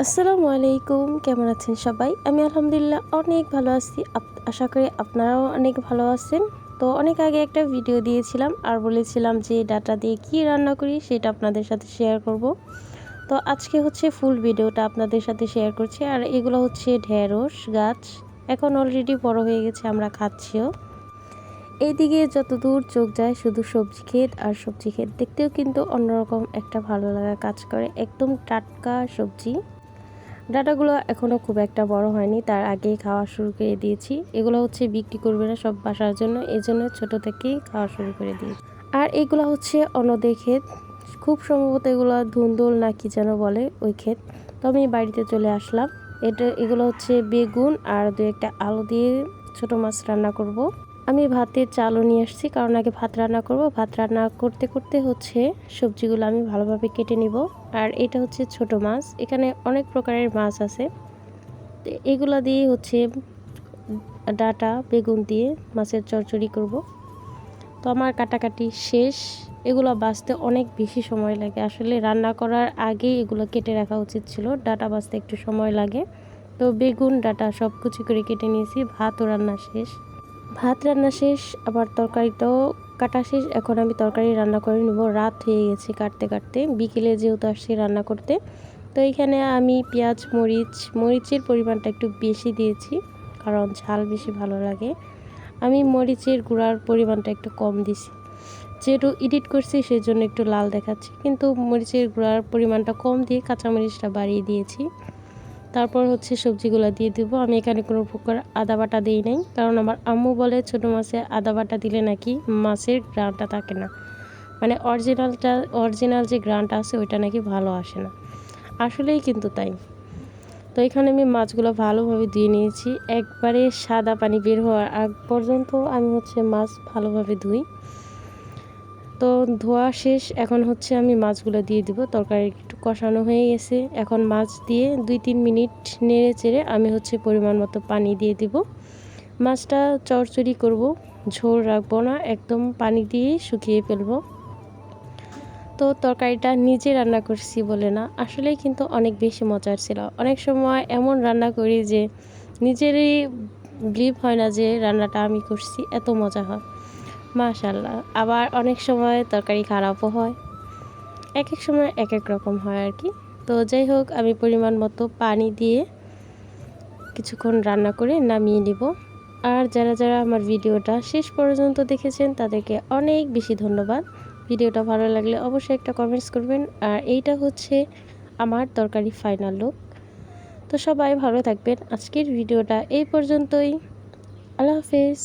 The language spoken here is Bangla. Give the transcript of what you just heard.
আসসালামু আলাইকুম, কেমন আছেন সবাই? আমি আলহামদুলিল্লাহ অনেক ভালো আছি। আশা করি আপনারাও অনেক ভালো আছেন। তো অনেক আগে একটা ভিডিও দিয়েছিলাম আর বলেছিলাম যে ডাটা দিয়ে কি রান্না করি সেটা আপনাদের সাথে শেয়ার করব। তো আজকে হচ্ছে ফুল ভিডিওটা আপনাদের সাথে শেয়ার করছি। আর এগুলো হচ্ছে ঢেঁড়স গাছ, এখন অলরেডি বড় হয়ে গেছে, আমরা খাচ্ছিও। এইদিকে যতদূর চোখ যায় শুধু সবজি ক্ষেত আর সবজি ক্ষেত, দেখতেও কিন্তু অন্যরকম একটা ভালো লাগা কাজ করে। একদম টাটকা সবজি। ডাঁটাগুলো এখনও খুব একটা বড় হয়নি, তার আগেই খাওয়া শুরু করে দিয়েছি। এগুলো হচ্ছে বিক্রি করবে না, সব বাসার জন্য, এজন্য ছোট থেকেই খাওয়া শুরু করে দিয়েছি। আর এগুলো হচ্ছে অন্যদের ক্ষেত, খুব সম্ভবত এগুলো ধুন্দুল না কি যেন বলে ওই ক্ষেত। তো আমি বাড়িতে চলে আসলাম। এগুলো হচ্ছে বেগুন আর দু একটা আলু দিয়ে ছোট মাছ রান্না করব। আমি ভাতের চালও নিয়ে আসছি, কারণ আগে ভাত রান্না করব। ভাত রান্না করতে করতে হচ্ছে সবজিগুলো আমি ভালোভাবে কেটে নিব। আর এটা হচ্ছে ছোট মাছ, এখানে অনেক প্রকারের মাছ আছে। তো এগুলো দিয়ে হচ্ছে ডাঁটা বেগুন দিয়ে মাছের চচ্চড়ি করব। তো আমার কাটাকাটি শেষ। এগুলো বাছতে অনেক বেশি সময় লাগে, আসলে রান্না করার আগে এগুলো কেটে রাখা উচিত ছিল। ডাঁটা বাছতে একটু সময় লাগে। তো বেগুন ডাঁটা সব কুচি করে কেটে নিয়েছি। ভাতও রান্না শেষ। ভাত রান্না শেষ, আবার তরকারিটাও কাটা শেষ। এখন আমি তরকারি রান্না করে নেব। রাত হয়ে গেছে কাটতে কাটতে, বিকেলে যেহেতু আসছি রান্না করতে। তো এইখানে আমি পেঁয়াজ মরিচের পরিমাণটা একটু বেশি দিয়েছি, কারণ ঝাল বেশি ভালো লাগে। আমি মরিচের গুঁড়ার পরিমাণটা একটু কম দিছি, যেহেতু এডিট করছি সেই জন্য একটু লাল দেখাচ্ছে, কিন্তু মরিচের গুঁড়ার পরিমাণটা কম দিয়ে কাঁচামরিচটা বাড়িয়ে দিয়েছি। তারপর হচ্ছে সবজিগুলো দিয়ে দেবো। আমি এখানে কোনো প্রকার আদা বাটা দিই নাই, কারণ আমার আম্মু বলে ছোটো মাছে আদা বাটা দিলে নাকি মাছের গ্রানটা থাকে না, মানে অরিজিনাল যে গ্রানটা আছে ওইটা নাকি ভালো আসে না। আসলেই কিন্তু তাই। তো এখানে আমি মাছগুলো ভালোভাবে ধুয়ে নিয়েছি, একবারে সাদা পানি বের হওয়ার আগ পর্যন্ত আমি হচ্ছে মাছ ভালোভাবে ধুই। তো ধোয়া শেষ, এখন হচ্ছে আমি মাছগুলো দিয়ে দিব। তরকারি একটু কষানো হয়ে গেছে, এখন মাছ দিয়ে 2-3 মিনিট নেড়ে চেড়ে আমি হচ্ছে পরিমাণ মতো পানি দিয়ে দিব। মাছটা চচ্চড়ি করব, ঝোল রাখবো না, একদম পানি দিয়ে শুকিয়ে ফেলবো। তো তরকারিটা নিজে রান্না করছি বলে না, আসলেই কিন্তু অনেক বেশি মজার ছিল। অনেক সময় এমন রান্না করি যে নিজেরই বিলিভ হয় না যে রান্নাটা আমি করছি, এত মজা হয় মাশাআল্লাহ। আবার অনেক সময় তরকারি খারাপও হয়, এক এক সময় এক এক রকম হয় আর কি। তো যাই হোক, আমি পরিমাণ মতো পানি দিয়ে কিছুক্ষণ রান্না করে নামিয়ে নিব। আর যারা যারা আমার ভিডিওটা শেষ পর্যন্ত দেখেছেন তাদেরকে অনেক বেশি ধন্যবাদ। ভিডিওটা ভালো লাগলে অবশ্যই একটা কমেন্টস করবেন। আর এইটা হচ্ছে আমার তরকারি ফাইনাল লুক। তো সবাই ভালো থাকবেন। আজকের ভিডিওটা এই পর্যন্তই। আল্লাহ হাফেজ।